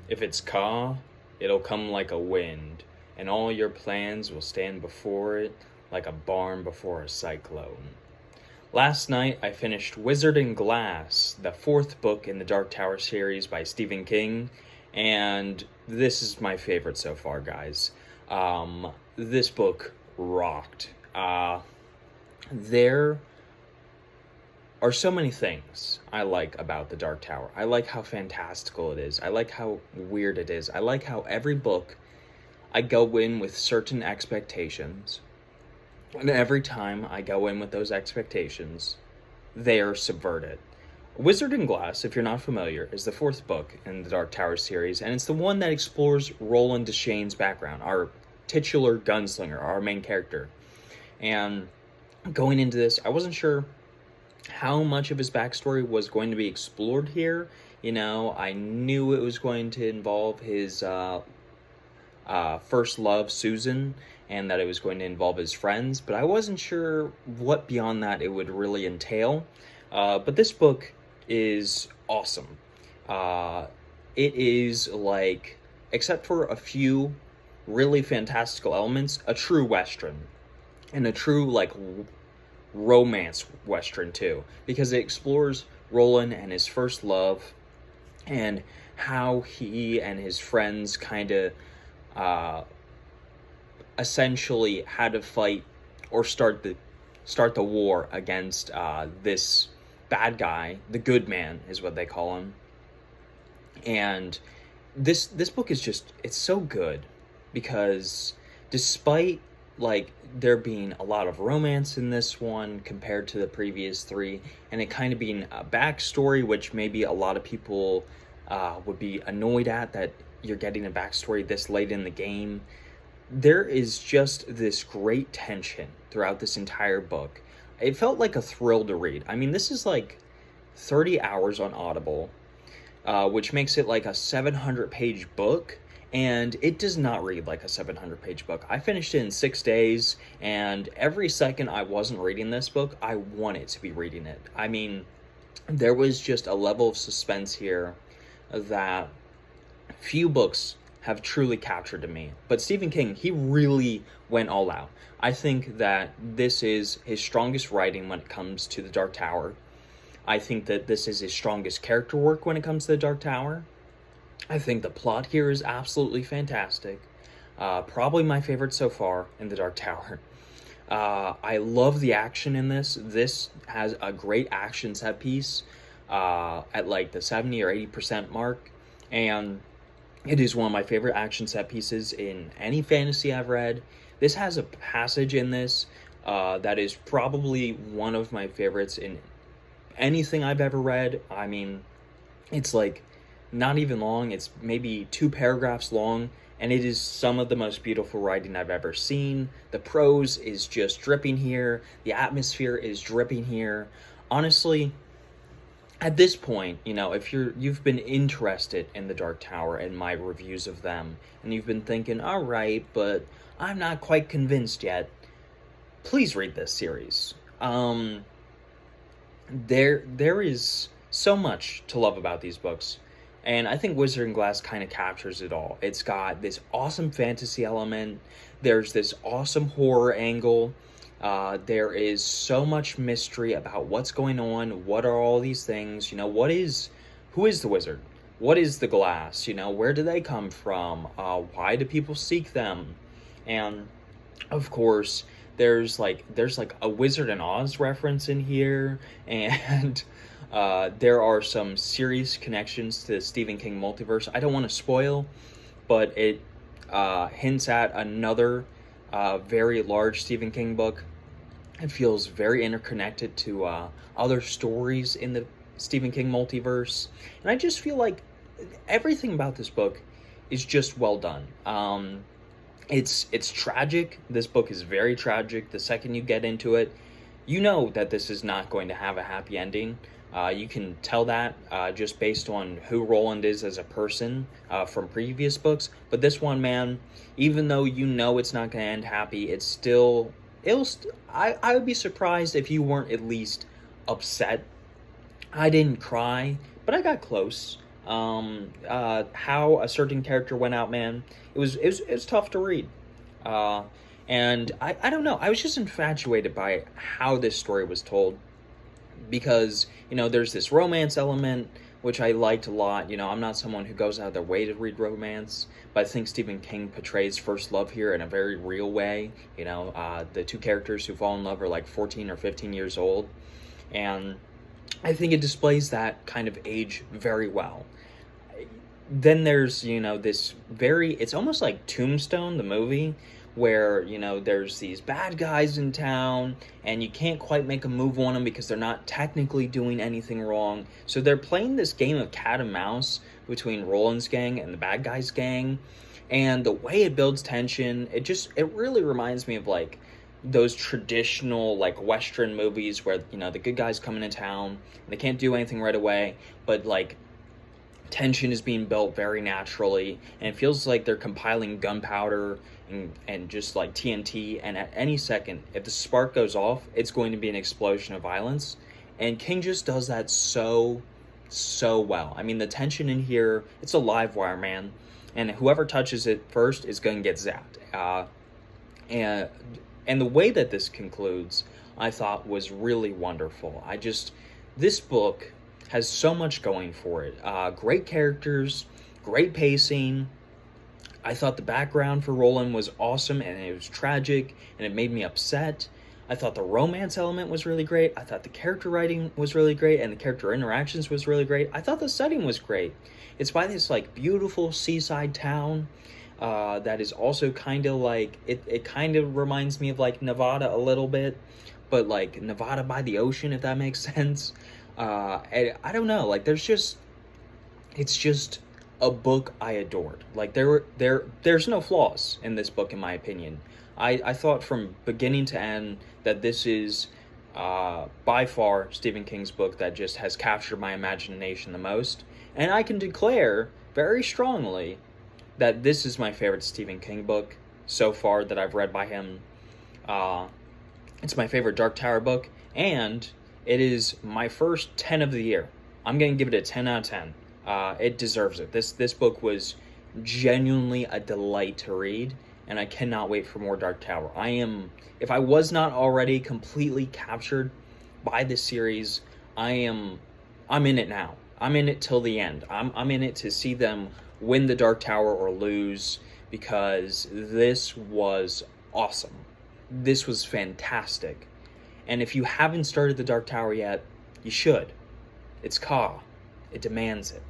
If it's Ka, it'll come like a wind, and all your plans will stand before it like a barn before a cyclone. Last night I finished Wizard and Glass, the fourth book in the Dark Tower series by Stephen King, and this is my favorite so far, guys. This book rocked. There are so many things I like about the Dark Tower. I like how fantastical it is. I like how weird it is. I like how every book I go in with certain expectations. And every time I go in with those expectations, they are subverted. Wizard and Glass, if you're not familiar, is the fourth book in the Dark Tower series, and it's the one that explores Roland Deschain's background, our titular gunslinger, our main character. And going into this, I wasn't sure how much of his backstory was going to be explored here. I knew it was going to involve his first love, Susan, and that it was going to involve his friends, but I wasn't sure what beyond that it would really entail. But this book is awesome. It is like, except for a few really fantastical elements, a true Western. And a true, romance Western, too. Because it explores Roland and his first love, and how he and his friends kind of essentially had to fight or start the war against this bad guy. The Good Man is what they call him. And this book is just, it's so good because despite there being a lot of romance in this one compared to the previous three, and it kind of being a backstory, which maybe a lot of people would be annoyed at, that you're getting a backstory this late in the game, there is just this great tension throughout this entire book. It felt like a thrill to read. I mean, this is like 30 hours on Audible, which makes it like a 700-page book, and it does not read like a 700-page book. I finished it in 6 days, and every second I wasn't reading this book, I wanted to be reading it. I mean, there was just a level of suspense here that few books have truly captured to me. But Stephen King, he really went all out. I think that this is his strongest writing when it comes to the Dark Tower. I think that this is his strongest character work when it comes to the Dark Tower. I think the plot here is absolutely fantastic. Probably my favorite so far in the Dark Tower. I love the action in this. This has a great action set piece at like the 70 or 80% mark. And it is one of my favorite action set pieces in any fantasy I've read. This has a passage in this that is probably one of my favorites in anything I've ever read. I mean, it's like not even long. It's maybe 2 paragraphs long, and it is some of the most beautiful writing I've ever seen. The prose is just dripping here. The atmosphere is dripping here. Honestly, at this point, if you've been interested in the Dark Tower and my reviews of them, and you've been thinking, all right, but I'm not quite convinced yet, please read this series. There is so much to love about these books, and I think Wizard and Glass kind of captures it all. It's got this awesome fantasy element. There's this awesome horror angle. There is so much mystery about what's going on. What are all these things? Who is the wizard? What is the glass? Where do they come from? Why do people seek them? And of course, there's like a Wizard and Oz reference in here, and there are some serious connections to the Stephen King multiverse. I don't want to spoil, but it hints at another very large Stephen King book. It feels very interconnected to other stories in the Stephen King multiverse. And I just feel like everything about this book is just well done. It's tragic. This book is very tragic. The second you get into it, you know that this is not going to have a happy ending. You can tell that just based on who Roland is as a person from previous books. But this one, man, even though it's not going to end happy, I would be surprised if you weren't at least upset. I didn't cry, but I got close. how a certain character went out, man. It was tough to read. Uh, and I don't know. I was just infatuated by how this story was told because, there's this romance element, which I liked a lot. I'm not someone who goes out of their way to read romance, but I think Stephen King portrays first love here in a very real way. The two characters who fall in love are like 14 or 15 years old, and I think it displays that kind of age very well. Then there's, this it's almost like Tombstone, the movie, where, there's these bad guys in town and you can't quite make a move on them because they're not technically doing anything wrong. So they're playing this game of cat and mouse between Roland's gang and the bad guys' gang. And the way it builds tension, it really reminds me of like those traditional like Western movies where, the good guys come into town and they can't do anything right away, but like tension is being built very naturally, and it feels like they're compiling gunpowder and just like TNT, and at any second, if the spark goes off, it's going to be an explosion of violence. And King just does that so well. I mean, the tension in here, it's a live wire, man, and whoever touches it first is going to get zapped. And the way that this concludes, I thought, was really wonderful. This book has so much going for it. Great characters, great pacing. I thought the background for Roland was awesome, and it was tragic, and it made me upset. I thought the romance element was really great. I thought the character writing was really great, and the character interactions was really great. I thought the setting was great. It's by this like beautiful seaside town that is also kind of like, it kind of reminds me of like Nevada a little bit, but like Nevada by the ocean, if that makes sense. And I don't know, like it's just a book I adored. Like there's no flaws in this book, in my opinion. I thought from beginning to end that this is by far Stephen King's book that just has captured my imagination the most. And I can declare very strongly that this is my favorite Stephen King book so far that I've read by him. It's my favorite Dark Tower book, and it is my first 10 of the year. I'm going to give it a 10 out of 10. It deserves it. This book was genuinely a delight to read, and I cannot wait for more Dark Tower. If I was not already completely captured by this series, I'm in it now. I'm in it till the end. I'm in it to see them win the Dark Tower or lose, because this was awesome. This was fantastic. And if you haven't started the Dark Tower yet, you should. It's Ka. It demands it.